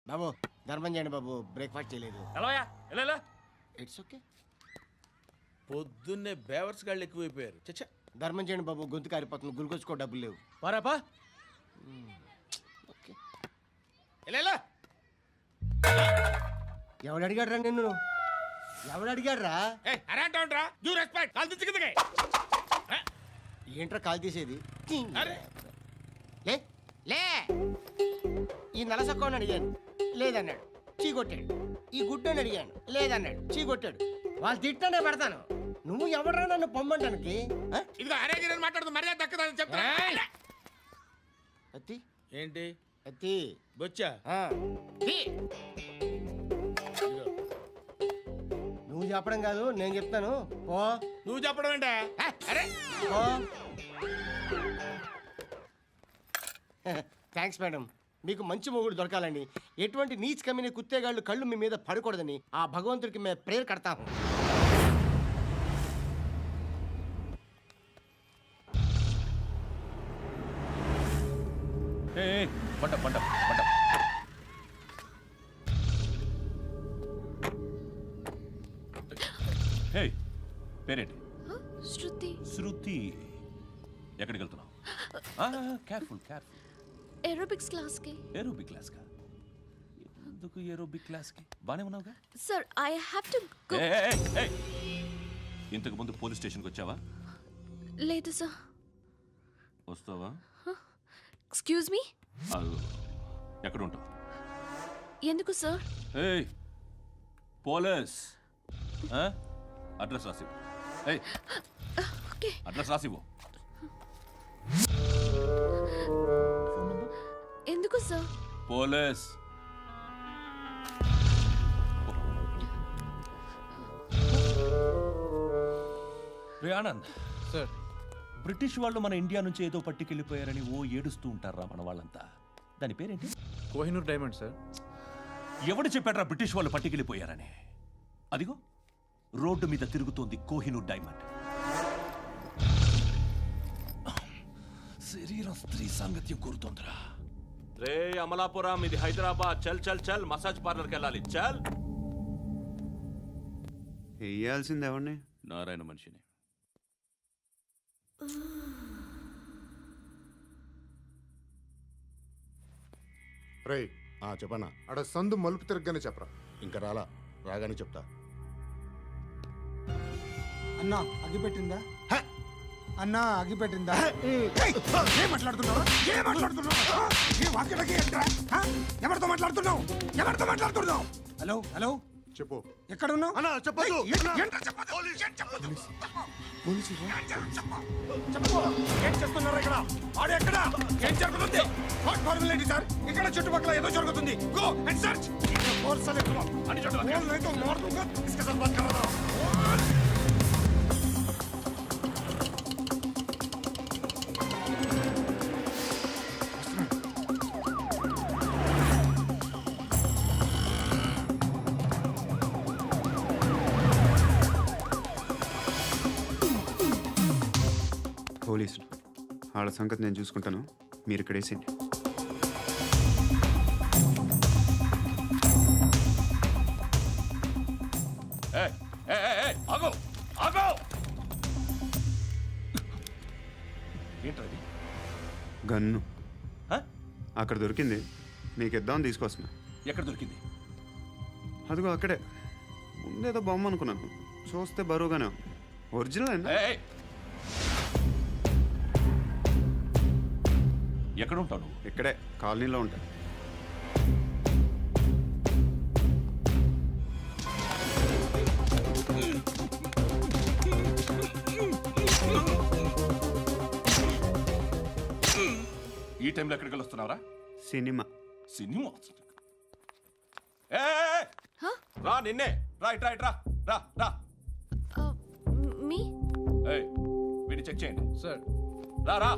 బాబు ధర్మం చేయండి బాబు, బ్రేక్ఫాస్ట్ చేయలేదు. It's okay. పొద్దున్నే బేవర్స్ గాళ్ళు ఎక్కువైపోయారు. చచ్చా, ధర్మం చేయండి బాబు, గొంతు కారిపోతుంది, గురికొచ్చుకో డబ్బులు లేవు. పారాపా. ఓకే. ఎవడు అడిగాడు రా నిన్ను? ఎవడు అడిగాడు రా? ఏంట్రా కాల్ తీసేది? లే లే. ఈ నలసక్కని అడిగాను, లేదన్నాడు, చీ కొట్టాడు. ఈ గుడ్డని అడిగాను, లేదన్నాడు, చీ కొట్టాడు. వాళ్ళు తిట్టానే పెడతాను. నువ్వు ఎవడరా నన్ను పొమ్మంటానికి? అత్తి ఏంటి అత్తి బొచ్చా? నువ్వు చెప్పడం కాదు, నేను చెప్తాను. ఓ నువ్వు చెప్పడం ఏంటే? అరే ఓ థ్యాంక్స్ మేడం. మీకు మంచి మొగుడు దొరకాలని, ఎటువంటి నీచ్ కమ్మిన కుత్తేగాళ్ళు కళ్ళు మీ మీద పడకూడదని ఆ భగవంతుడికి మేము ప్రేయర్ కడతాము. పేరేంటి? శృతి. శృతి. ఎక్కడికి వెళ్తున్నావు? Careful careful. ఏరోబిక్స్ క్లాస్ కి. ఏరోబిక్ క్లాస్ కా? ఎందుకు ఏరోబిక్ క్లాస్ కి? బానే ఉన్నావుగా? Sir I have to go. ఇంతకు ముందు పోలీస్ స్టేషన్కి వచ్చావా? లేదు సార్. వస్తావా? Excuse me. ఎక్కడ ఉంటావు? ఎందుకు సార్? పోలీస్ అడ్రస్ రాసివ్వు. ఓకే. అడ్రస్ రాసివ్వు. ఎందుకు సార్? పోలీస్. రే ఆనంద్ సార్, బ్రిటిష్ వాళ్ళు మన ఇండియా నుంచి ఏదో పట్టుకెళ్ళిపోయారని ఏడుస్తూ ఉంటారా మన వాళ్ళంతా? దాని పేరేంటి? Kohinoor diamond sir. ఎవడు చెప్పాడ్రా బ్రిటిష్ వాళ్ళు పట్టుకెళ్ళిపోయారని? అదిగో రోడ్డు మీద తిరుగుతోంది కోహినూర్ డైమండ్. శరీరం స్త్రీ సాంగత్యం కోరుతోందిరా. రే అమలాపురం, ఇది హైదరాబాద్. చల్ చల్ చల్, మసాజ్ పార్లర్కి వెళ్ళాలి. చల్. వేయాల్సింది ఎవరిని? నారాయణ మనిషిని. రే చెప్పనా? అక్కడ సందు మలుపు తిరగగానే చెప్పరా. ఇంకా రాగానే చెప్తా. అన్నా అగిపెట్టిందా? అన్నా అగిపెట్టిందా? ఏం మాట్లాడుతున్నావు? ఎవరితో మాట్లాడుతున్నావు? హలో హలో, చెప్పు. ఎక్కడ ఉన్నావు? అన్నా చెప్పదు. ఏం చేస్తున్నారు ఇక్కడ? ఆడు ఎక్కడ? ఏం జరుగుతుంది? What formality sir? ఇక్కడ చుట్టుపక్కల ఏదో జరుగుతుంది. Go and search. ఫోర్స్ అనే తుమ్ అని చోట नहीं तो मार दूंगा. इसके साथ बात कर रहा था. పోలీసులు వాళ్ళ సంగతి నేను చూసుకుంటాను, మీరు ఇక్కడ వేసేయండి. ఏంటది? గన్ను అక్కడ దొరికింది, నీకు ఇద్దామని తీసుకొస్తున్నా. ఎక్కడ దొరికింది? అదిగో అక్కడే. ముందేదో బొమ్మ అనుకున్నాను, చూస్తే బరువుగానే ఉంది. ఒరిజినల్ అండి. ఎక్కడ ఉంటావు నువ్వు? ఇక్కడే కాలనీలో ఉంటా. ఈ టైంలో ఎక్కడికి వస్తున్నావురా? సినిమా. సినిమా? రా, నిన్నే. రా ఇట్రా ఇట్రా. రా రా. మీ వీడిని చెక్ చేయండి సార్. రా రా.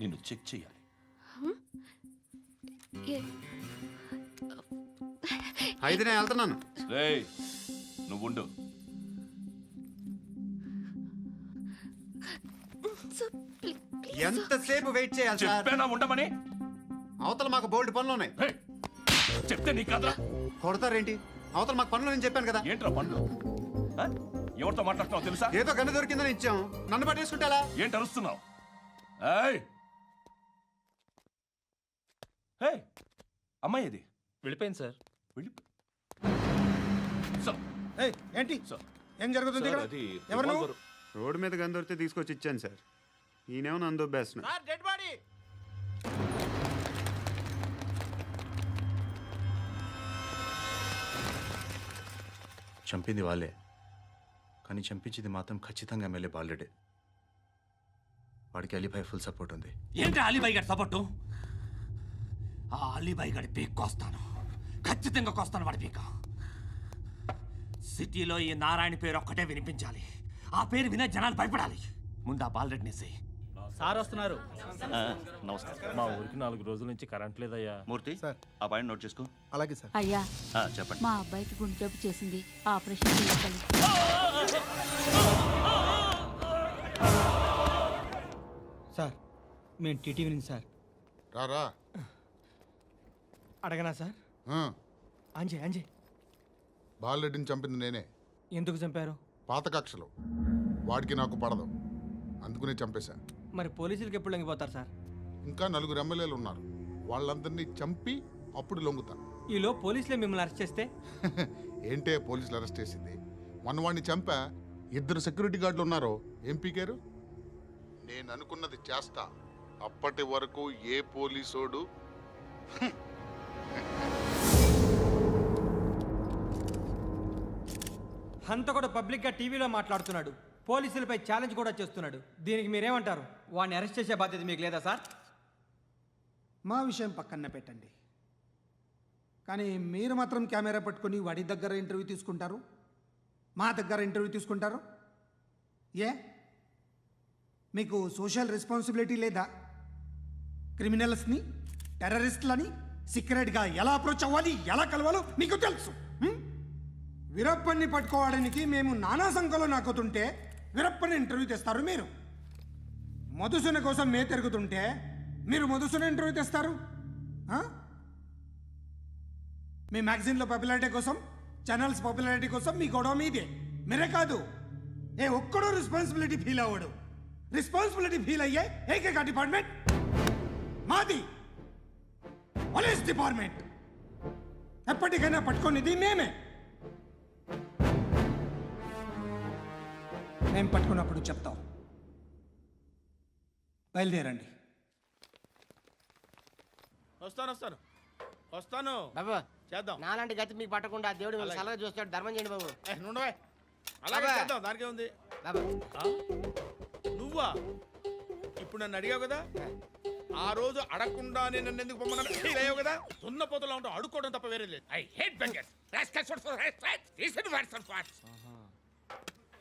నిన్ను చెక్ చేయాలి. అయితే నేను వెళ్తున్నాను. రేయ్, నువ్వు ఉండు. సార్ ప్లీజ్ ఎంతసేపు వెయిట్ చేయాలి సార్? చెప్పేనా ఉండమని? అవతల మాకు బోల్డ్ పనులు ఉన్నాయి. హే, చెప్తే నీ కదా కొడతారేంటి? అవతల మాకు పనులు నేను చెప్పాను కదా. ఏంట్రా పండ్లు? ఆ? ఎవరితో మాట్లాడుతున్నావు తెలుసా? ఏదో గన్ను దొరికిందని ఇచ్చాం, నన్ను పట్టేసుకుంటా. ఏంటి అరుస్తున్నావు? ఏయ్! హే, అమ్మాయి ఇది వెళ్ళిపోయింది సార్. వెళ్ళి సార్, ఏయ్, ఏంటి సార్. ఏం జరుగుతుంది ఇక్కడ? ఎవరు నువ్వు? రోడ్డు మీద గన్ను దొరికితే తీసుకొచ్చి ఇచ్చాను సార్. ఈయనేమో నన్ను దొబ్బేస్తున్నా. Dead body. చంపింది వాళ్ళే, కానీ చంపించింది మాత్రం ఖచ్చితంగా ఎమ్మెల్యే బాలుడే. వాడికి అలీభాయ్ ఫుల్ సపోర్ట్ ఉంది. ఏంటి అలీబాయి గారి సపోర్టు? ఆ అలీబాయి గారి పీక్ కోస్తాను, ఖచ్చితంగా కోస్తాను వాడి పీక. సిటీలో ఈ నారాయణ పేరు ఒక్కటే వినిపించాలి. ఆ పేరు వినే జనాలు భయపడాలి. ముందు ఆ బాలరెడ్డిని వేసేయ్. సార్ వస్తున్నారు. నమస్కారం. మా ఊరికి 4 రోజుల నుంచి కరెంట్ లేదయ్యా. మూర్తి, ఆ పాయింట్ నోట్ చేసుకో. అలాగే సార్. అయ్యా, చెప్పండి. మా అబ్బాయికి గుండె జబ్బు చేసింది, ఆపరేషన్ చేయాలి. సార్ మేము టీటీవీ నుంచి సార్. రారా. అడగనా సార్? అంజయ్ బాలరెడ్డిని చంపింది నేనే. ఎందుకు చంపారు? పాత కక్షలు వాడికి నాకు పడదు, అందుకునే చంపేశా. మరి పోలీసులకి ఎప్పుడు లొంగిపోతారు సార్? ఇంకా 4 ఎమ్మెల్యేలు ఉన్నారు, వాళ్ళందరినీ చంపి అప్పుడు లొంగుతా. ఈలో పోలీసులే మిమ్మల్ని అరెస్ట్ చేస్తే? ఏంటే పోలీసులు అరెస్ట్ చేసింది? మొన్న వాడిని చంపా, 2 సెక్యూరిటీ గార్డులు ఉన్నారు, ఏం పీకారు? నేను అనుకున్నది చేస్తా, అప్పటి వరకు ఏ పోలీసోడు అంత కూడా పబ్లిక్గా టీవీలో మాట్లాడుతున్నాడు, పోలీసులపై ఛాలెంజ్ కూడా చేస్తున్నాడు. దీనికి మీరేమంటారు? వాడిని అరెస్ట్ చేసే బాధ్యత మీకు లేదా సార్? మా విషయం పక్కన పెట్టండి, కానీ మీరు మాత్రం కెమెరా పట్టుకొని వాడి దగ్గర ఇంటర్వ్యూ తీసుకుంటారు, మా దగ్గర ఇంటర్వ్యూ తీసుకుంటారు. ఏ మీకు సోషల్ రెస్పాన్సిబిలిటీ లేదా? క్రిమినల్స్ని, టెర్రరిస్టులని సీక్రెట్గా ఎలా అప్రోచ్ అవ్వాలి, ఎలా కలవాలో మీకు తెలుసు. వీరప్పన్ని పట్టుకోవడానికి మేము నానా సంఖ్యలో నాకుతుంటే వీరప్పని ఇంటర్వ్యూ తెస్తారు మీరు. మధుసూన కోసం మే తిరుగుతుంటే మీరు మధుసూన ఇంటర్వ్యూ తెస్తారు. మీ మ్యాగజైన్లో పాపులారిటీ కోసం, ఛానల్స్ పాపులారిటీ కోసం మీ గొడవ మీదే. మీరే కాదు, ఏ ఒక్కడో రెస్పాన్సిబిలిటీ ఫీల్ అవ్వడు. రెస్పాన్సిబిలిటీ ఫీల్ అయ్యే ఏకైక డిపార్ట్మెంట్ మాది, పోలీస్ డిపార్ట్మెంట్. ఎప్పటికైనా పట్టుకునేది మేమే. మేము పట్టుకున్నప్పుడు చెప్తాం. బయలుదేరండి. వస్తాను. బాబు చేద్దాం. నాలాంటి గతి మీకు పట్టకుండా దేవుడు మిమ్మల్ని సలహా చూస్తాడు. ధర్మం చేయండి బాబు. నుండవే. అలాగే అబ్బా. చేద్దాం, దానికే ఉంది. బాబు నువ్వా ఇప్పుడు నన్ను అడిగావు కదా, ఆ రోజు అడగకుండా నేను నన్ను ఎందుకు పొమ్మన్నాను ఫీల్ అయ్యావు కదా. సున్న పోతలో ఉంటావు, అడుక్కోవడం తప్ప వేరే లేదు. I hate bangers.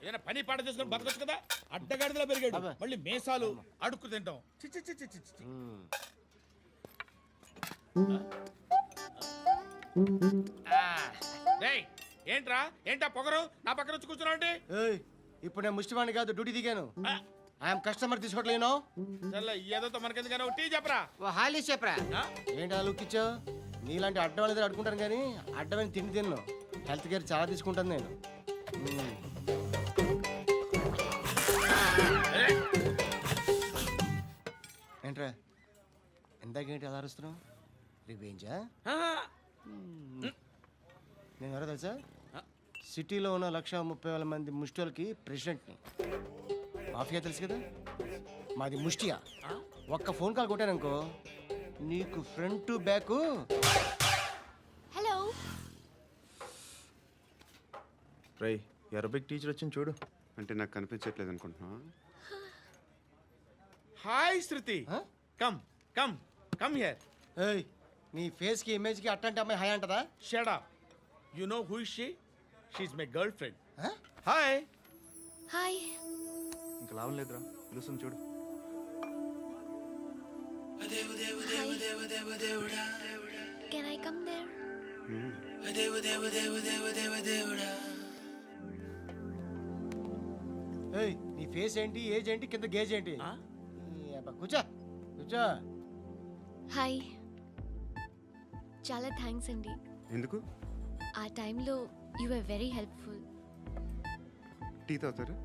ఏదైనా పని పాట చేసుకుని బతకొచ్చు కదా. అడ్డగాడిదలా పెరిగాడు, మళ్ళీ మేసాలు అడుక్కు తింటాం. చిచ్చి చిచ్చి చిచ్చి. ఏంట్రా ఏంటా పొగరు నా పక్కన వచ్చి కూర్చున్నావు అంటే? ఇప్పుడు నేను ముష్టివాణి కాదు, డ్యూటీ దిగాను. ఐఎమ్ కస్టమర్ తీసుకోవట్లేను. ఏదో మనకెందుకైనా టీ చెప్పరా. ఓ హాలీ చెప్పరా. ఏంటి ఆ లుక్ ఇచ్చావు? నీలాంటి అడ్డం వాళ్ళ దగ్గర అడుకుంటాను, కానీ అడ్డమైన తిండి తిన్ను. హెల్త్ కేర్ చాలా తీసుకుంటాను నేను. ఏంట్రా ఎందాకేంటి అలా అరుస్తున్నావు? రివేంజా? నేను ఎవరో తెలుసా? సిటీలో ఉన్న 130,000 మంది ముష్టిలకి ప్రెసిడెంట్ని. మాఫియా తెలుసు కదా, మాది ముష్టియా. ఒక్క ఫోన్ కాల్ కొట్టాననుకో, నీకు ఫ్రంట్ టు బ్యాక్. హలో. రై, అరబిక్ టీచర్ వచ్చింది చూడు. అంటే నాకు కనిపించట్లేదు అనుకుంటున్నా. Hi Shruti. Come come come here. ఏయ్, నీ ఫేస్ కి ఇమేజ్ కి అట్టంటే అమ్మాయి హాయ్ అంటదా? Shut up. You know who is she? She is my girl friend. Hi. Hi. ఇంకా లాభం లేదురా, పిలుస్తుంది చూడు. Can I come there? ఏయ్, నీ ఫేస్ ఏంటి, ఏజ్ ఏంటి, కింద గేజ్ ఏంటి? ఈ అబ్బా, కూర్చో కూర్చో. హాయ్. చాలా థ్యాంక్స్ అండి. ఎందుకు? ఆ టైంలో you are very helpful. Tea తాగుతారా?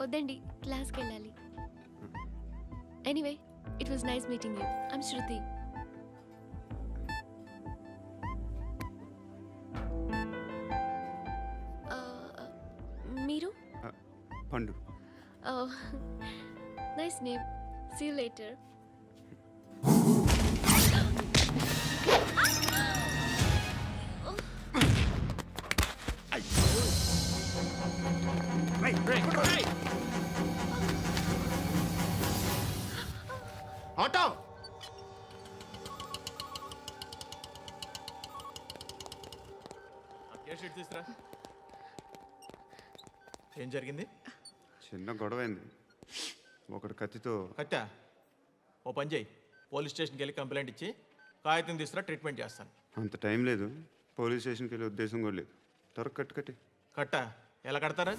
వద్దండి, క్లాస్కి వెళ్ళాలి. Anyway, it was nice meeting you. I'm Shruti. మీరు? Pandu. Nice name. See you later. Auto. తీసురా. ఏం జరిగింది? చిన్న గొడవ అయింది. ఒకడు కత్తితో. కట్టా? ఓ పని చేయి, పోలీస్ స్టేషన్కి వెళ్ళి కంప్లైంట్ ఇచ్చి కాగితం తీసుకురా, ట్రీట్మెంట్ చేస్తాను. అంత టైం లేదు. పోలీస్ స్టేషన్కి వెళ్ళే ఉద్దేశం కూడా లేదు. త్వరగా కట్టి. కట్టా? ఎలా కడతారా?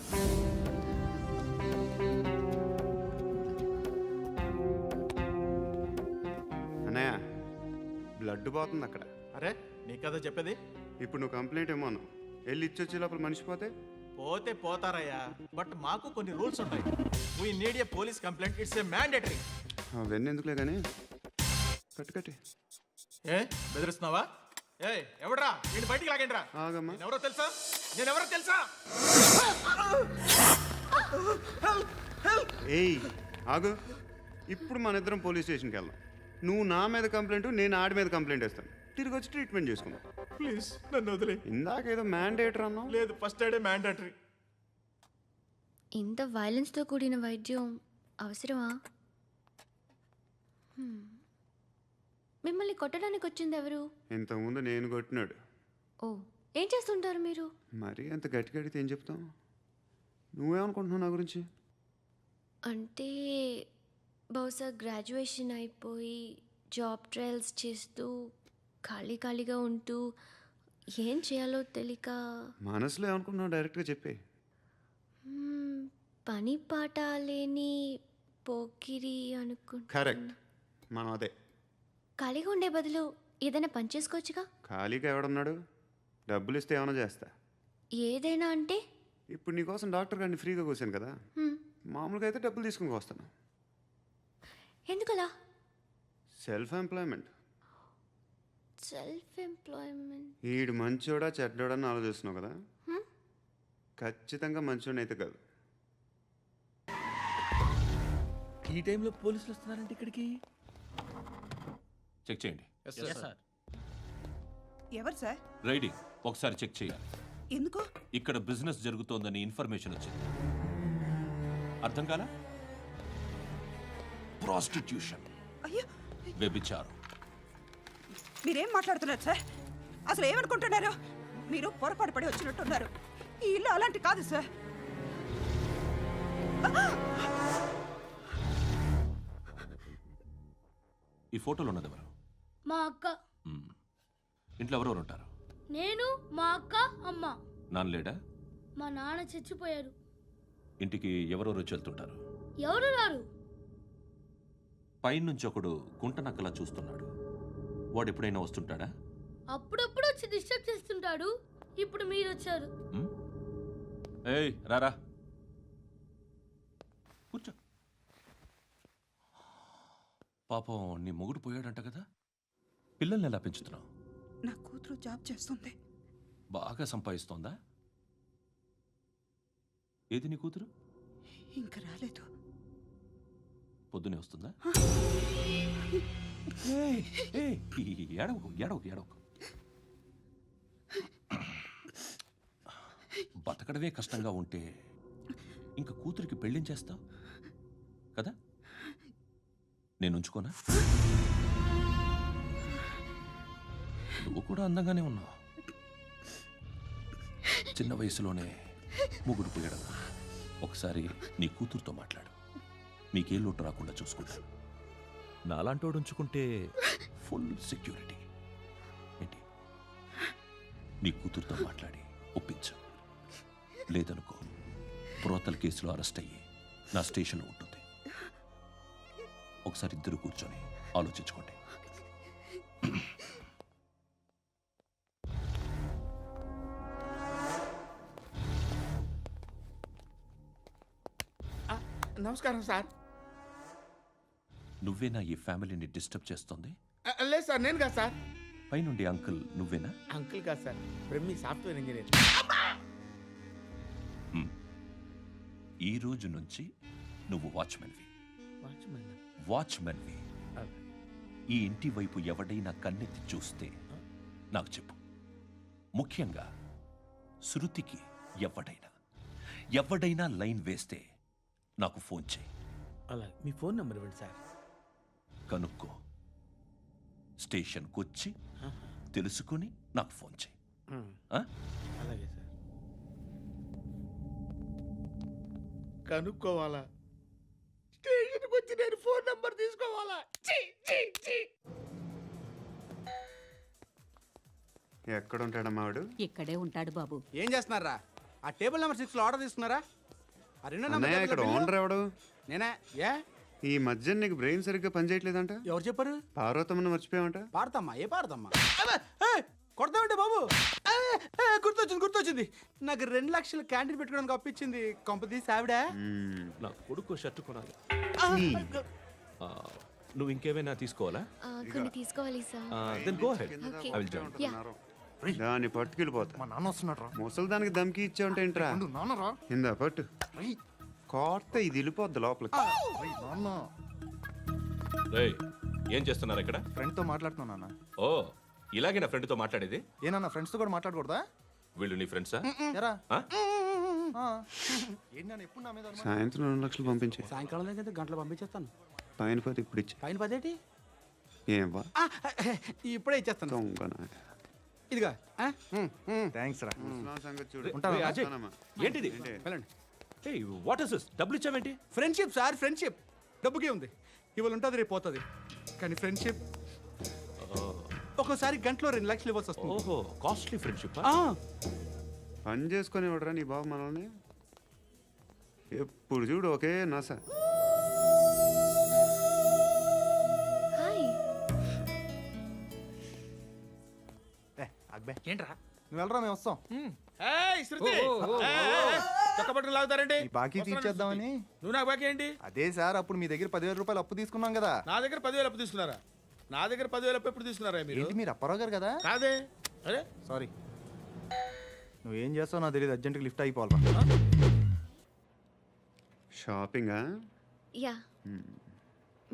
అన్నయ్య, బ్లడ్ పోతుంది అక్కడ. అరే నీ కదా చెప్పేది. ఇప్పుడు నువ్వు కంప్లైంట్ ఏమో అన్నావు. వెళ్ళి ఇచ్చొచ్చే లోపల మనిషి పోతే పోతే పోతారయ్యా, బట్ మాకు కొన్ని రూల్స్ ఉంటాయి. We need a police complaint, it's a mandatory. అవన్నీ ఎందుకులే కానీ కట్టి. ఏ బెదిరిస్తున్నావా? ఏ ఎవడ్రా వీడిని బయటికి లాగండిరా. ఆగమ్మా. నేనెవరో తెలుసా? ఏయ్ ఆగు. ఇప్పుడు మన ఇద్దరం పోలీస్ స్టేషన్కి వెళ్దాం. నువ్వు నా మీద కంప్లైంట్, నేను ఆడి మీద కంప్లైంట్ వేస్తాను. తిరిగి వచ్చి ట్రీట్మెంట్ చేసుకుందాం. ప్లీజ్ నన్ను వదిలే. ఇందాకేదో మ్యాండేటర్ అన్నావు. లేదు, ఫస్ట్ ఎయిడే మ్యాండేటరీ. ఇంత వైలెన్స్తో కూడిన వైద్యం అవసరమా? మిమ్మల్ని కొట్టడానికి వచ్చింది ఎవరు? ఇంతకుముందు నేను కొట్టినాడు. ఓ, ఏం చేస్తుంటారు మీరు? మరీ అంత గట్టిగా అడిగితే ఏం చెప్తాం? నువ్వేమనుకుంటున్నావు నా గురించి? అంటే బహుశా గ్రాడ్యుయేషన్ అయిపోయి జాబ్ ట్రయల్స్ చేస్తూ ఖాళీగా ఉంటూ ఏం చేయాలో తెలియక. మనసులో ఏమనుకుంటున్నావు డైరెక్ట్గా చెప్పే. పని పాట లేని పోకిరి అనుకుంటా. కరెక్ట్, మనం అదే. ఖాళీగా ఉండే బదులు ఏదైనా పని చేసుకోవచ్చుగా. ఖాళీగా ఎవడున్నాడు? డబ్బులు ఇస్తే ఏమైనా చేస్తా. ఏదైనా అంటే? ఇప్పుడు నీకోసం డాక్టర్ గారిని ఫ్రీగా కూర్చాను కదా. మామూలుగా అయితే డబ్బులు తీసుకుని వస్తాను. ఎందుకలా? Self employment. ఈడు మంచోడా చెడ్డోడా అని ఆలోచిస్తున్నావు కదా. ఖచ్చితంగా మంచోడని అయితే కాదు. ఈ టైంలో పోలీసులు వస్తున్నారంటే ఇక్కడికి. చెక్ చేయండి. ఎవరు సార్? రైడింగ్ ఒకసారి చెక్ చేయాలి. ఎందుకు? ఇక్కడ బిజినెస్ జరుగుతోందని ఇన్ఫర్మేషన్ వచ్చింది. అర్థం కాలా? ప్రాస్టిట్యూషన్, అయ్యో, వ్యభిచారం. మీరేం మాట్లాడుతున్నారు సార్? అసలు ఏమనుకుంటున్నారు? మీరు పొరపాటు పడి వచ్చినట్టున్నారు. ఈ ఇల్లు అలాంటి కాదు సార్. ఈ ఫోటోలో ఉన్నది ఎవరు? మా అక్క. ఇంట్లో ఎవరెవరు ఉంటారు? నేను, మా అక్క, అమ్మ. నాన్న లేడా? మా నాన్న చచ్చిపోయారు. ఇంటికి ఎవరెవరు వచ్చి వెళ్తుంటారు? ఎవరు రారు. పైనుంచి ఒకడు గుంట నక్కలా చూస్తున్నాడు. వాడు ఎప్పుడైనా వస్తుంటాడా? అప్పుడప్పుడు వచ్చి డిస్టర్బ్ చేస్తుంటాడు. ఇప్పుడు మీరు వచ్చారు. ఏయ్ రారా, కూర్చో. పాపం నీ మొగుడు పోయాడంట కదా. పిల్లల్ని ఎలా పెంచుతున్నావు? నా కూతురు జాబ్ చేస్తుంది. బాగా సంపాదిస్తోందా? ఏది నీ కూతురు? ఇంకా రాలేదు. పొద్దునే వస్తుందా? ఏడవకు. బతకడమే కష్టంగా ఉంటే ఇంకా కూతురికి పెళ్ళించేస్తావు కదా. నేను ఉంచుకోనా? నువ్వు కూడా అందంగానే ఉన్నావు. చిన్న వయసులోనే ముగ్గురు పోయడం. ఒకసారి నీ కూతురుతో మాట్లాడు. మీకే లోటు రాకుండా చూసుకుంటాను. నాలాంటోడు ఉంచుకుంటే ఫుల్ సెక్యూరిటీ. ఏంటి? నీ కూతురుతో మాట్లాడి ఒప్పించు. లేదనుకో, ప్రోతల కేసులో అరెస్ట్ అయ్యి నా స్టేషన్లో ఉంటుంది. ఒకసారి ఇద్దరు కూర్చొని ఆలోచించుకోండి. నమస్కారం సార్. నువ్వేనా ఈ ఫ్యామిలీని డిస్టర్బ్ చేస్తుంది? లేదు సార్, నేను కాదు సార్. పైనుండి అంకుల్ నువ్వేనా? అంకుల్ కాదు సార్, బ్రహ్మి సాఫ్ట్వేర్ ఇంజనీర్. ఈ రోజు నుంచి నువ్వు వాచ్మెన్వి. వాచ్మెన్వి. ఈ ఇంటి వైపు ఎవడైనా కన్నెత్తి చూస్తే నాకు చెప్పు. ముఖ్యంగా శృతికి ఎవడైనా లైన్ వేస్తే నాకు ఫోన్ చేయి. అలా మీ ఫోన్ నెంబర్ ఇవ్వండి సార్. కనుక్కో, స్టేషన్కి వచ్చి తెలుసుకుని నాకు ఫోన్ చేయి. అలాగే సార్. కనుక్కోవాలా? స్టేషన్కి వచ్చి నేను ఫోన్ నెంబర్ తీసుకోవాలా? ఎక్కడ ఉంటాడమ్మా వాడు? ఇక్కడే ఉంటాడు బాబు. ఏం చేస్తున్నారా? ఆ టేబుల్ నెంబర్ 6 లో ఆర్డర్ తీసుకున్నారా? ఆ రెండో అన్నయ్య, ఇక్కడ నెంబర్ ఓనర్ ఎవడు? నేనే. ఏ ఈ మధ్య నీకు బ్రెయిన్ సరిగ్గా పనిచేయట్లేదంట. ఎవరు చెప్పారు? పార్వతమ్మను మర్చిపోయావంట. పాడతామ్మా? ఏ పాడతామ్మా? కొడతామంటే బాబు. గుర్తొచ్చింది. నాకు 2 లక్షలు క్యాంటీన్ పెట్టుకోవడానికి అప్పించింది కొంపదీసి ఆవిడ. నా కొడుకు షర్టు కొనాలి. నువ్వు ఇంకేమైనా తీసుకోవాలా? కొన్ని తీసుకోవాలి sir. Then go ahead. Okay. I will join. Yeah. దాన్ని పట్టుకెళ్ళిపోతా. మా నాన్న వస్తున్నాడు రా. ముసలి దానికి దమ్కి ఇచ్చావంట ఏంట్రా? నాన్న రా. ఇందా పట్టు. కోర్త ఇది వెళ్ళిపోద్ది లోపలికి. నాన్న రేయ్, ఏం చేస్తున్నారు ఇక్కడ? ఫ్రెండ్ తో మాట్లాడుతున్నా నాన్న. ఓ, ఇలాగే నా ఫ్రెండ్తో మాట్లాడేది? ఏనన్నా ఫ్రెండ్స్ తో కూడా మాట్లాడకూడదా? వీళ్ళు నీ ఫ్రెండ్సా? ఎరా ఆ? ఏంటి నాన్న ఎప్పుడు నా మీద అనుమానం? సాయంత్రం 2 లక్షలు పంపించే. సాయంకాలం దగ్గర గంటలు పంపించేస్తాను. పైన పోతే ఇప్పుడు ఇచ్చే. పైన 10 ఏంటి? ఏం వా ఇప్పుడే ఇచ్చేస్తాను. దొంగనా. ఇదిగా థ్యాంక్స్ రా. ముసలాం సంగతి చూడు. ఏయ్, అజయ్, ఏంటిది? వెళ్ళండి. ఏయ్, వాట్ ఇస్ దిస్? డబ్బులు ఇచ్చావేంటి? Friendship sir, friendship. డబ్బుకే ఉంది. ఇవాళ ఉంటుంది, రేపు పోతుంది. కానీ ఫ్రెండ్షిప్ ఒక్కోసారి గంటలో 2 లక్షలు ఇవ్వాల్సి వస్తుంది. ఓహో, కాస్ట్లీ ఫ్రెండ్షిప్. పని చేసుకొని ఇవ్వడరా నీ బాబు మనల్ని? ఎప్పుడు చూడు ఒకే నస. హాయ్. అక్బే ఏంట్రా? నువ్వు వెళ్ళరా, మేము వస్తాం. ఏయ్, శృతి! చక్కబట్టలు లాగుతారండి. ఈ బాకీ తీర్చేద్దామని. నువ్వు నాకు బాకీ ఏంటి? అదే సార్, అప్పుడు మీ దగ్గర 10,000 రూపాయలు అప్పు తీసుకున్నాం కదా. నా దగ్గర 10,000 అప్పు తీసుకున్నారా? నా దగ్గర 10,000 అప్పు ఎప్పుడు తీసుకున్నారా మీరు? ఏంటి మీరు అప్పారావు గారు కదా? కాదే. అరే సారీ. నువ్వేం చేస్తావు నాకు తెలియదు, అర్జెంట్గా లిఫ్ట్ అయిపోవాలి. షాపింగా? యా.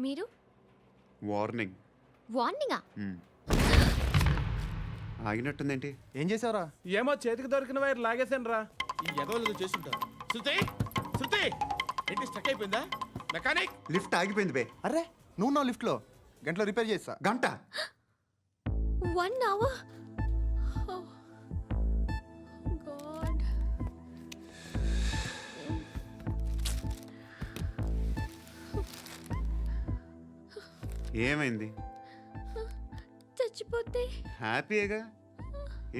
మీరు? వార్నింగ్. వార్నింగా? ఆగినట్టుందేంటి? ఏం చేసావురా? ఏమో చేతికి దొరికిన వైర్ లాగేసాను రా. ఈ ఎగవలు చేస్తుంటారు. శృతి! శృతి! ఏంటి స్టక్ అయిపోయిందా? మెకానిక్! లిఫ్ట్ ఆగిపోయింది బే. అరే నువ్వు నా లిఫ్ట్లో గంటలో రిపేర్ చేస్తా. గంట? 1 hour? Oh. God. ఏమైంది? చచ్చిపోతే? హ్యాపీగా,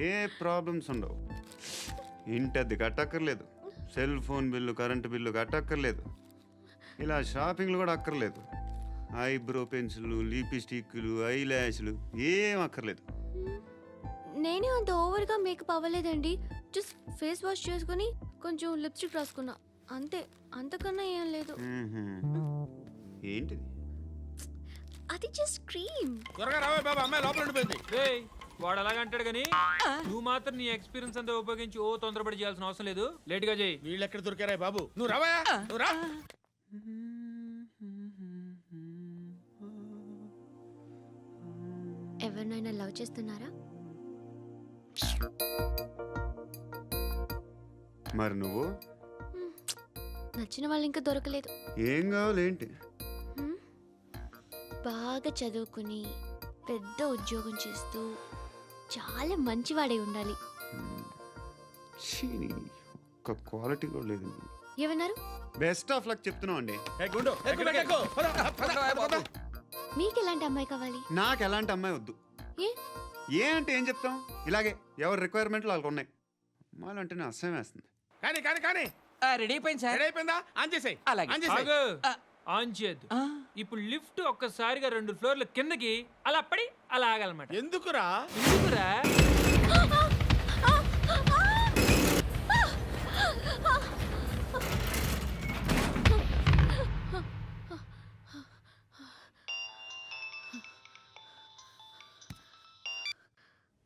ఏ ప్రాబ్లమ్స్ ఉండవు. ఇంటి అద్దె కట్టక్కర్లేదు, cell phone bill, current bill కట్టక్కర్లేదు, ఇలా షాపింగ్లు కూడా అక్కర్లేదు. ఐబ్రో పెన్సిల్లు, లిప్స్టిక్లు, ఐ ల్యాష్లు ఏం అక్కర్లేదు. నేనే అంత ఓవర్గా మేకప్ అవ్వలేదండి. జస్ట్ ఫేస్ వాష్ చేసుకుని కొంచెం లిప్స్టిక్ రాసుకున్నా అంతే. అంతకన్నా ఏం లేదు. ఏంటిది? అది జస్ట్ క్రీమ్. త్వరగా రావే బాబా, అమ్మాయి లోపల ఉండిపోయింది. వాడు అలాగంటాడు కానీ నువ్వు మాత్రం నీ ఎక్స్పీరియన్స్ అంతా ఉపయోగించి తొందరపడి చేయాల్సిన అవసరం లేదు. లేట్ గా చేయి. వీళ్ళు ఎక్కడ దొరికారా బాబు? నువ్వు రావా, నువ్వు రా. ఎవరినైనా లవ్ చేస్తున్నారా? మరి నువ్వు? నచ్చిన వాళ్ళు ఇంకా దొరకలేదు. ఏం కావాలేంటి? బాగా చదువుకుని పెద్ద ఉద్యోగం చేస్తూ చాలా మంచివాడే ఉండాలి. ఒక్క క్వాలిటీ కూడా లేదు. ఏమన్నారు? బెస్ట్ ఆఫ్ లక్ చెప్తున్నావు అండి. మీకు ఎలాంటి అమ్మాయి కావాలి? నాకు ఎలాంటి అమ్మాయి వద్దు. ఏ అంటే ఏం చెప్తాం? ఇలాగే ఎవరి రిక్వైర్మెంట్లు వాళ్ళకు ఉన్నాయి. అమ్మాయిలు అంటేనే అసహ్యం వేస్తుంది. కానీ కానీ కానీ రెడీ అయిపోయింది సార్. రెడీ అయిపోయిందా? ఆన్ చేసేయ్. అలాగే. ఆన్ చేసేయ్. ఆగు. ఆన్ చేయద్దు. ఇప్పుడు లిఫ్ట్ ఒక్కసారిగా 2 ఫ్లోర్ల కిందకి అలా పడి అలా ఆగాలన్నమాట. ఎందుకురా? ఎందుకురా?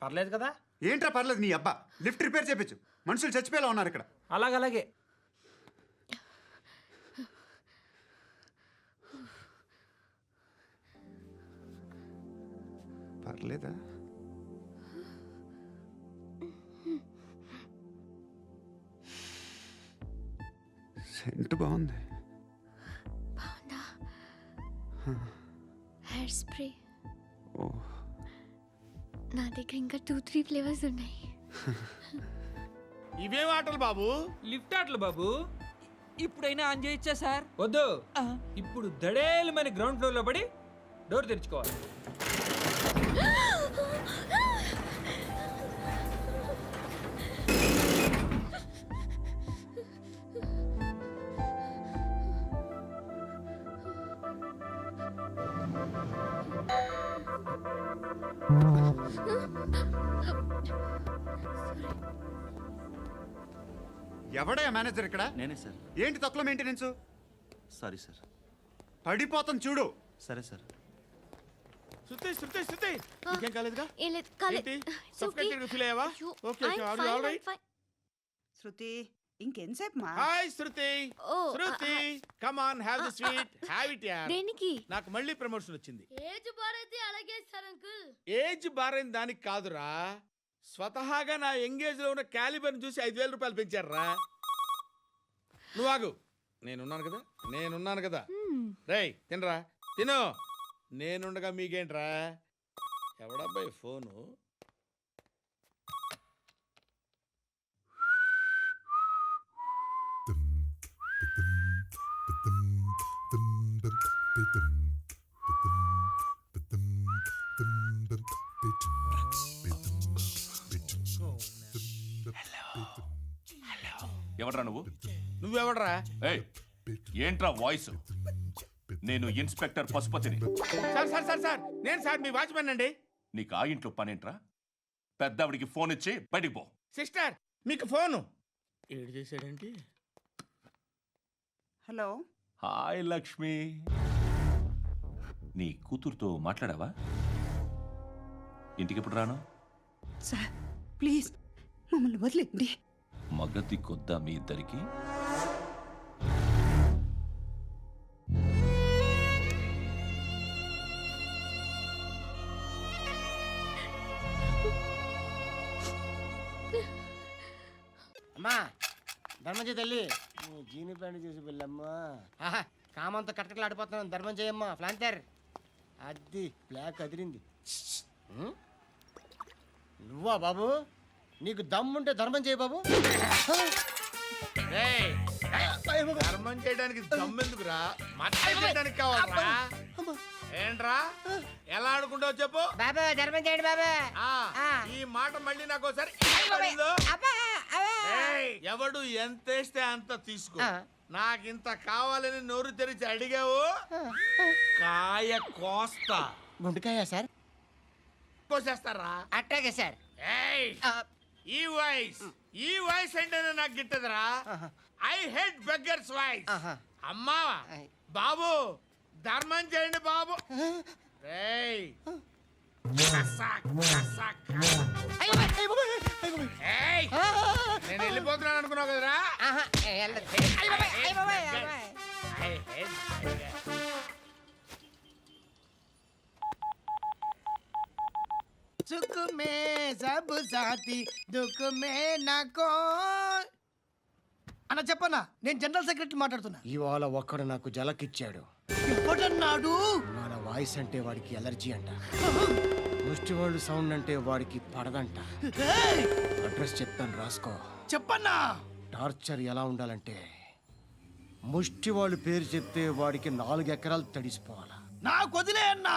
పర్లేదు కదా? ఏంట్రా పర్లేదు నీ అబ్బా. లిఫ్ట్ రిపేర్ చేయించు. మనుషులు చచ్చిపోయేలా ఉన్నారు ఇక్కడ. అలాగలాగే. పర్లేదా? సెంట్ బాగుంది. బాగుందా? Hair spray. ఓ నా దగ్గర ఇంకా 2-3 ఫ్లేవర్స్ ఉన్నాయి. ఇవేం ఆటలు బాబు? లిఫ్ట్ ఆటలు బాబు. ఇప్పుడైనా ఆన్ చేయొచ్చా సార్? వద్దు. ఇప్పుడు దడేలమని గ్రౌండ్ ఫ్లోర్ లో పడి డోర్ తెరుచుకోవాలి. ఎవడయ్యా మేనేజర్ ఇక్కడ? నేనే సార్. ఏంటి తక్కువ మెయింటెనెన్స్? Sorry sir. పడిపోతాం చూడు. సరే సార్. శృతి ఇంకేం కాలేదుగా? ఏం లేదు, కాలేదు. ఏంటి? It's okay. Suffocated feel అయ్యావా? అయ్యో, Okay, I'm are you fine, all right? I'm fine. శృతి ఇంకెంతసేపు మా? Hi Shruti. Oh, Shruti come on have the sweet. Have it యార్. దేనికి? నాకు మళ్ళీ ప్రమోషన్ వచ్చింది. ఏజ్ బారైతే అలాగే సార్ అంకుల్. ఏజ్ బారైన దానికి కాదురా, స్వతహాగా నా ఎంగేజ్ లో ఉన్న క్యాలిబర్ చూసి 5,000 రూపాయలు పెంచారా. నువ్వు ఆగు, నేనున్నాను కదా. రేయ్ తినరా, తిను. నేనుండగా మీకేంట్రా? ఎవడబ్బాయి ఫోను? ఎవడ్రా నువ్వు? నువ్వెవడరా? ఏయ్, ఏంట్రా వాయిస్? నేను ఇన్స్పెక్టర్ పశుపతిని. సార్ నేను సార్ మీ వాచ్మెన్ అండి. నీకు ఆ ఇంట్లో పనేంట్రా? పెద్దవిడికి ఫోన్ ఇచ్చి బయటికి పో. సిస్టర్ మీకు ఫోను. ఏడు చేశాడేంటి? హలో. హాయ్ లక్ష్మి. నీ కూతురుతో మాట్లాడావా? ఇంటికి ఎప్పుడు రాను? సార్ ప్లీజ్ మమ్మల్ని వదిలేండి. మగతి కొద్దా మీ ఇద్దరికి? అమ్మా ధర్మం తల్లి, జీని ప్యాంట్ చేసి వెళ్ళమ్మా. కామంతో కట్టకలాడిపోతున్నాను. ధర్మం చేయమ్మా. ఫ్లాంతర్ అది బ్లాక్ అదిరింది. నువ్వా బాబు? నీకు దమ్ముంటే ధర్మం చేయ బాబు. ధర్మం చేయడానికి దమ్మెందుకురా? మచ్చ చేయడానికి కావాలరా? ఏంట్రా ఎలా ఆడుకుంటావు చెప్పు. బాబా ధర్మం చేయండి బాబా. ఈ మాట మళ్ళీ నాకు ఒకసారి ఎవడు ఎంత వేస్తే అంత తీసుకో. నాకింత కావాలని నోరు తెరిచి అడిగావు, కాయ కోస్తా. గుండెకాయ సార్? కోసేస్తారా? అట్టాగే సార్. ఈ వాయిస్ అంటేనే నాకు గిట్టదురా. I hate beggars voice. అమ్మా బాబు ధర్మం చేయండి బాబు. నేను వెళ్ళిపోతున్నాను అనుకున్నావు కదరా. सुख में सब साथी दुख में ना कोई. అన్న చెప్పన్నా, నేను జనరల్ సెక్రటరీ మాట్లాడుతున్నా. ఇవాళ ఒక్కడు నాకు జలకిచ్చాడు. ఎవడన్నాడు? మన వాయిస్ అంటే వాడికి ఎలర్జీ అంట. ముష్టి వాళ్ళు సౌండ్ అంటే వాడికి పడదంట. అడ్రస్ చెప్తాను రాసుకో. చెప్పన్నా. టార్చర్ ఎలా ఉండాలంటే ముష్టి వాళ్ళు పేరు చెప్తే వాడికి 4 ఎకరాలు తడిసిపోవాలా. నాకు వదిలే అన్నా.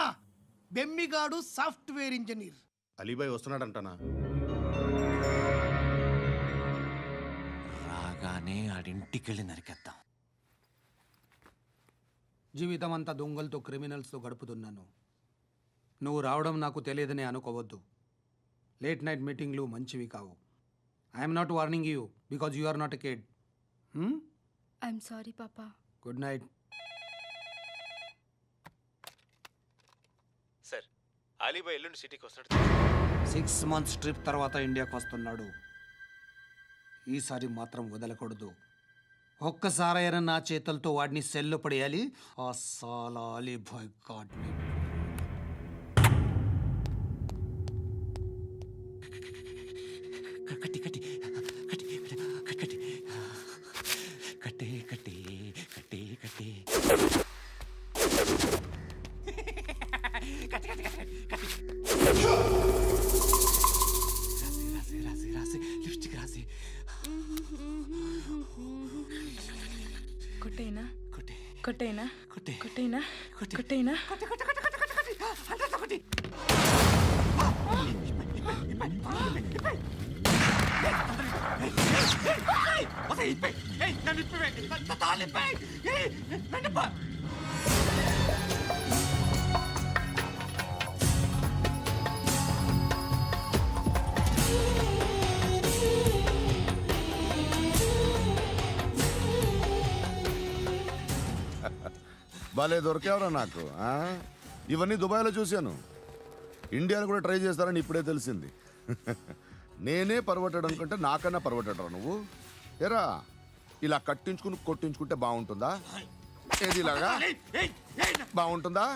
బెమ్మిగాడు సాఫ్ట్వేర్ ఇంజనీర్. అలీబాయ్ వస్తున్నాడంటనా? రాగానే వాడి ఇంటికి వెళ్ళి నరికేద్దాం. జీవితం అంతా దొంగలతో క్రిమినల్స్తో గడుపుతున్నాను. నువ్వు రావడం నాకు తెలియదని అనుకోవద్దు. లేట్ నైట్ మీటింగ్లు మంచివి కావు. I'm not warning you because you are not a kid. I'm sorry papa. Good night. Sir, Alibhai ఎల్లుండి సిటీకి వస్తాడు. 6 months ట్రిప్ తర్వాత ఇండియాకి వస్తున్నాడు. ఈసారి మాత్రం వదలకూడదు. ఒక్కసారైనా నా చేతులతో వాడిని సెల్లు పడేయాలి. ఆ సాలా అలీబాయ్ గాడ్ని. కట్టి కట్టి కట్టి కట్టి కట్టే కట్టే కట్టే కట్టే రాసి రాసి లిప్స్టిక్ రాసి కొట్టేనా కొట్టే కొట్టేనా కొట్టే కొట్టేనా కొట్టే కొట్టేనా భలే దొరికేవరా నాకు. ఇవన్నీ దుబాయ్లో చూశాను. ఇండియాలో కూడా ట్రై చేస్తారని ఇప్పుడే తెలిసింది. నేనే పర్వటాడు అనుకుంటే నాకన్నా పర్వటాడరా నువ్వు. ఎరా ఇలా కట్టించుకుని కొట్టించుకుంటే బాగుంటుందా? ఏది ఇలాగా బాగుంటుందా?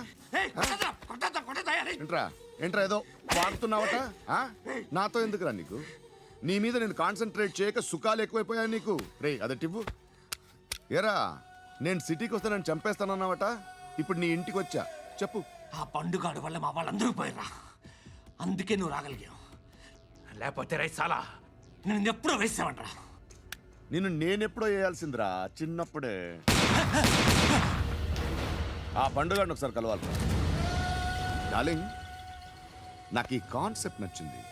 ఏంట్రా ఏంట్రా ఏదో వాడుతున్నావట? నాతో ఎందుకురా నీకు? నీ మీద నేను కాన్సన్ట్రేట్ చేయక సుఖాలు ఎక్కువైపోయాయి నీకు. రే అదటివ్వు. ఎరా నేను సిటీకి వస్తే నన్ను చంపేస్తానన్నావట. ఇప్పుడు నీ ఇంటికి వచ్చా. చెప్పు. ఆ పండుగాడు వల్ల మా వాళ్ళందరూ పోయిరా. అందుకే నువ్వు రాగలిగావు. లేకపోతే రైసాలా నేను ఎప్పుడో వేసావంటరా. నిన్ను నేనెప్పుడో వేయాల్సిందిరా చిన్నప్పుడే. ఆ పండుగను ఒకసారి కలవాలి డార్లింగ్. నాకు ఈ కాన్సెప్ట్ నచ్చింది.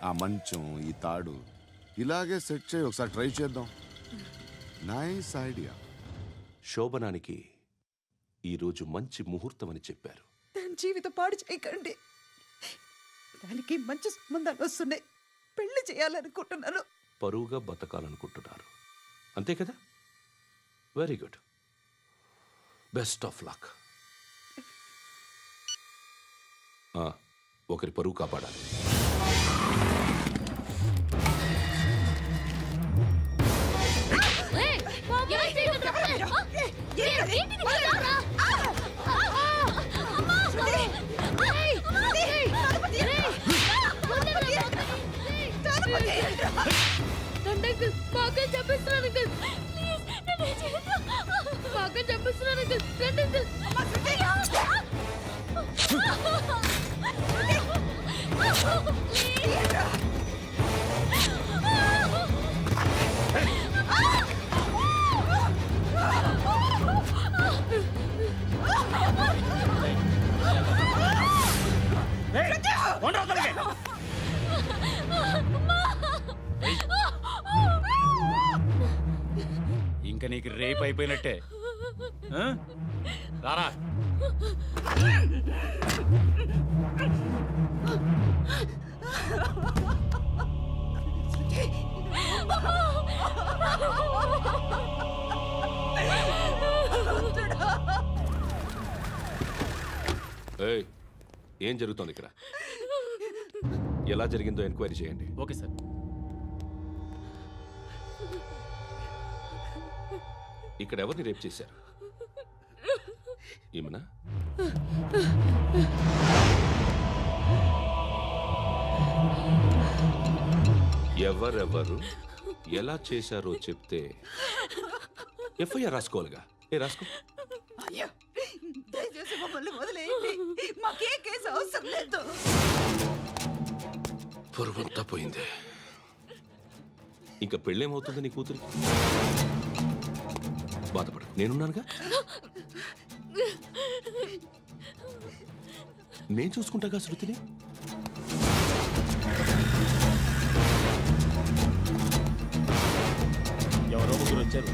ఆ మంచం ఈ తాడు ఇలాగే సెట్ చేయి. ఒకసారి ట్రై చేద్దాం. Nice idea. శోభనానికి ఈరోజు మంచి ముహూర్తం అని చెప్పారు. దాని జీవితం పాడు చేయకండి. దానికి మంచి సంబంధాలు వస్తున్నాయి. పెళ్లి చేయాలనుకుంటున్నాను. పరువుగా బతకాలనుకుంటున్నారు అంతే కదా? Very good. Best of luck. ఒకరి పరువు కాపాడాలి. ఇంకా నీకు రేపు అయిపోయినట్టే. రారా. ఏం జరుగుతోంది ఇక్కడ? ఎలా జరిగిందో ఎంక్వైరీ చేయండి. Okay sir. ఇక్కడ ఎవరిని రేప్ చేశారు? ఈమెనా? ఎవరెవరు ఎలా చేశారో చెప్తే ఎఫ్ఐఆర్ రాసుకోవాలిగా. రాసుకో. దయచేసి మమ్మల్ని వదిలేయండి. మాకే కేసు అవసరం లేదు. పొరువంతా పోయింది. ఇంకా పెళ్ళేమవుతుంది నీ కూతురికి? బాధపడు, నేనున్నానుగా. నేను చూసుకుంటాగా శృతిని. ఎవరో ముగ్గురు వచ్చారు.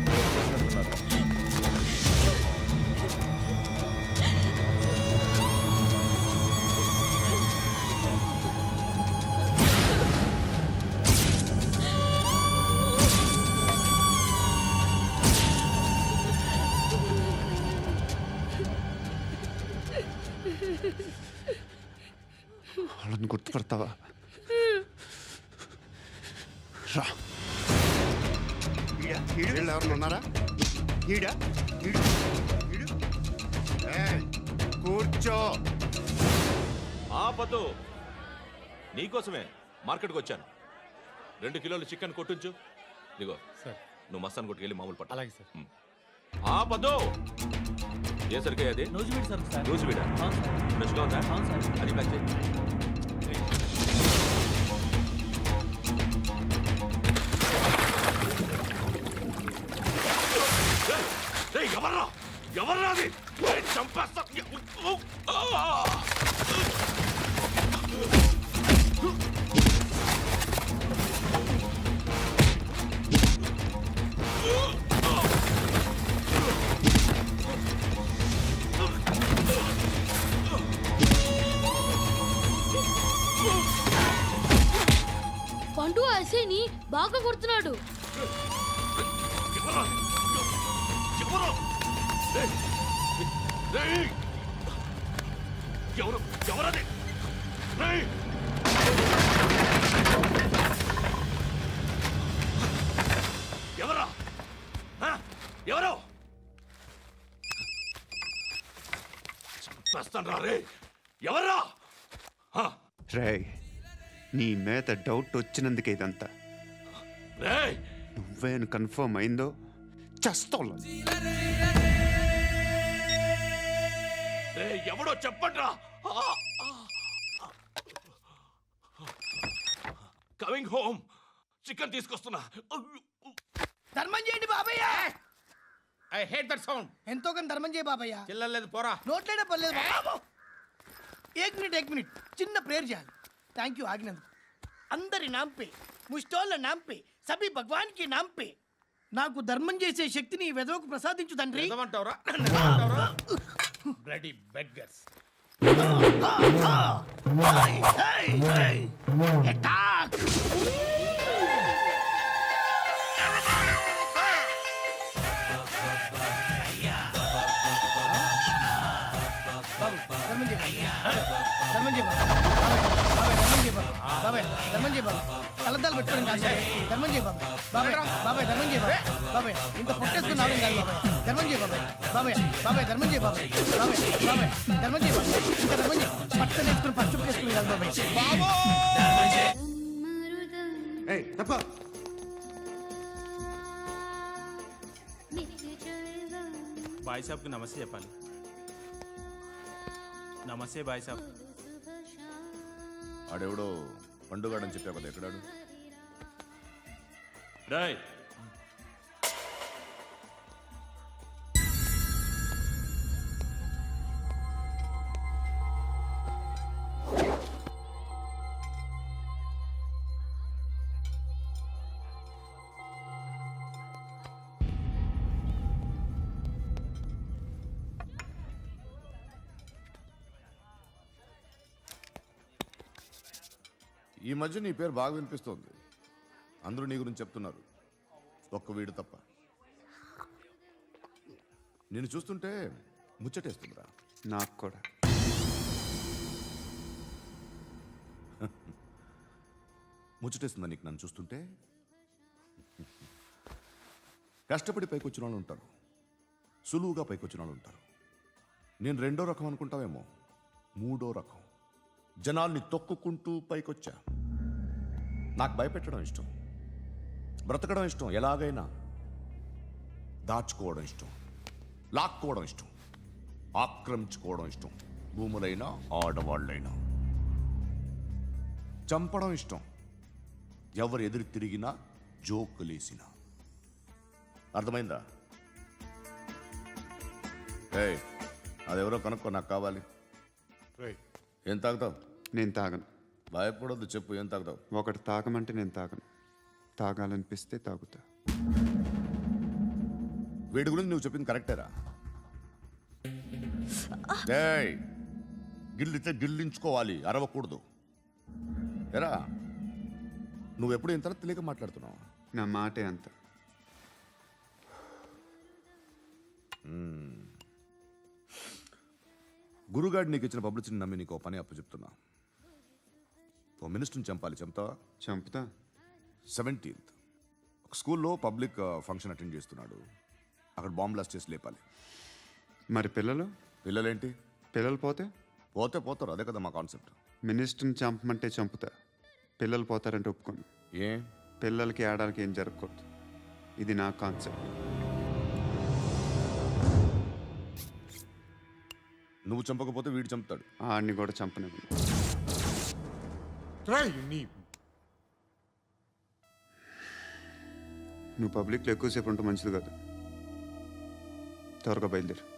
వాళ్ళని గుర్తుపడతావా? రా. వీళ్ళు ఎవరైనా ఉన్నారా? ఈడా? ఏయ్, కూర్చో. ఆపదు. నీకోసమే మార్కెట్కి వచ్చాను. 2 కిలోలు చికెన్ కొట్టించు. ఇదిగో సార్, నువ్వు మస్తాన్ కొట్టుకెళ్ళి మామూలు పట్టు. అలాగే సార్. ఆపదు. ఏ సరికి అది? నూజివీడు సార్. నూజివీడా? ఫ్రెష్గా ఉందా? అది ప్యాక్ చేయి. ఎవర్రా ఎవర్రా అది? చంపేస్తా. పండు ఐసేని బాగా కొడుతున్నాడు. ఎవరది? ఎవరా? ఎవరు? చంపేస్తాను రే. ఎవర్రా? రేయ్, నీ మీద డౌట్ వచ్చినందుకే ఇదంతా. నువ్వే కన్ఫర్మ్ అయిందో చేస్తావు. ఎవడో చెప్పండ్రా. Coming home. చికెన్ తీసుకొస్తున్నా. ధర్మం చేయండి బాబయ్య. I hate that sound. ఎంతో కొంత ధర్మం చేయ బాబయ్య. చిల్లలేదు పోరా. నోట్లేడే పర్లేదు బాబు. एक मिनट చిన్న ప్రేయర్ చేయాలి. థ్యాంక్ యూ ఆగినందుకు. అందరి నామ్ పే, ముష్టోళ్ళ నామ్ పే, సభీ భగవాన్ కి నామ్ పే నాకు ధర్మం చేసే శక్తిని ఈ వెదవకు ప్రసాదించు తండ్రి. ఏమంటావురా? Bloody beggars. అటాక్. ధర్మం చేయ బాబాయ్. ధర్మం చేయ బాబాయ్. కళ్ళద్దాలు పెట్టుకోవడం కాదు ధర్మం చేయ బాబాయ్. బాబాయ్ ధర్మం చేయ బాబాయ్. ఇంత పొట్టేసుకుని రావడం కాదు బాబాయ్. ధర్మం చేయ బాబాయ్. ధర్మం చేయ బాబాయ్. ధర్మం చేయ బాబాయ్. ఇంకా ధర్మం చేయ. పట్టలు వేసుకుని పచ్చుపు వేసుకుని కాదు బాబాయ్. బాయ్ సాబ్కి నమస్తే చెప్పాలి. నమస్తే బాయ్ సాబ్. ఆడెవడో పండుగాడని చెప్పావు కదా, ఎక్కడాడు? రాయ్, ఈ మధ్య నీ పేరు బాగా వినిపిస్తోంది. అందరూ నీ గురించి చెప్తున్నారు, ఒక్క వీడు తప్ప. నేను చూస్తుంటే ముచ్చటేస్తుందిరా. నాకు కూడా. ముచ్చటేస్తుందా నీకు నన్ను చూస్తుంటే? కష్టపడి పైకొచ్చిన వాళ్ళు ఉంటారు, సులువుగా పైకొచ్చిన వాళ్ళు ఉంటారు. నేను 2వ రకం అనుకుంటావేమో, 3వ రకం. జనాల్ని తొక్కుకుంటూ పైకొచ్చా. నాకు భయపెట్టడం ఇష్టం, బ్రతకడం ఇష్టం, ఎలాగైనా దాచుకోవడం ఇష్టం, లాక్కోవడం ఇష్టం, ఆక్రమించుకోవడం ఇష్టం. భూములైనా ఆడవాళ్ళైనా చంపడం ఇష్టం, ఎవరు ఎదురు తిరిగినా జోకులేసినా. అర్థమైందా? ఏయ్, అదెవరో కనుక్కో, నాకు కావాలి. ఏం తాగుతావు? నేను తాగను. భయపడొద్దు, చెప్పు ఏం తాగుతావు? ఒకటి తాగమంటే నేను తాగను, తాగాలనిపిస్తే తాగుతా. వీడి గురించి నువ్వు చెప్పింది కరెక్టేరా? డేయ్, గిల్లితే గిల్లించుకోవాలి, అరవకూడదు. ఎరా, నువ్వెప్పుడు ఇంత తెలియక మాట్లాడుతున్నావు? నా మాటే అంత. గురుగాడు నీకు ఇచ్చిన పబ్లిసిటీని నమ్మి నీకు పని అప్పు చెప్తున్నా. ఓ మినిస్టర్ని చంపాలి, చంపుతావా? చంపుతా. 17th ఒక స్కూల్లో పబ్లిక్ ఫంక్షన్ అటెండ్ చేస్తున్నాడు. అక్కడ బాంబ్ బ్లాస్ట్ చేసి లేపాలి. మరి పిల్లలు? పిల్లలేంటి? పిల్లలు పోతే పోతారు, అదే కదా మా కాన్సెప్ట్. మినిస్టర్ని చంపమంటే చంపుతా, పిల్లలు పోతారంటే ఒప్పుకోను. ఏ? పిల్లలకి ఆడడానికి ఏం జరగకూడదు. ఇది నా కాన్సెప్ట్. నువ్వు చంపకపోతే వీడు చంపుతాడు. ఆడిని కూడా చంపనివ్వను. నువ్వు పబ్లిక్లో ఎక్కువసేపు ఉంటే మంచిది కాదు. త్వరగా బయలుదేరు.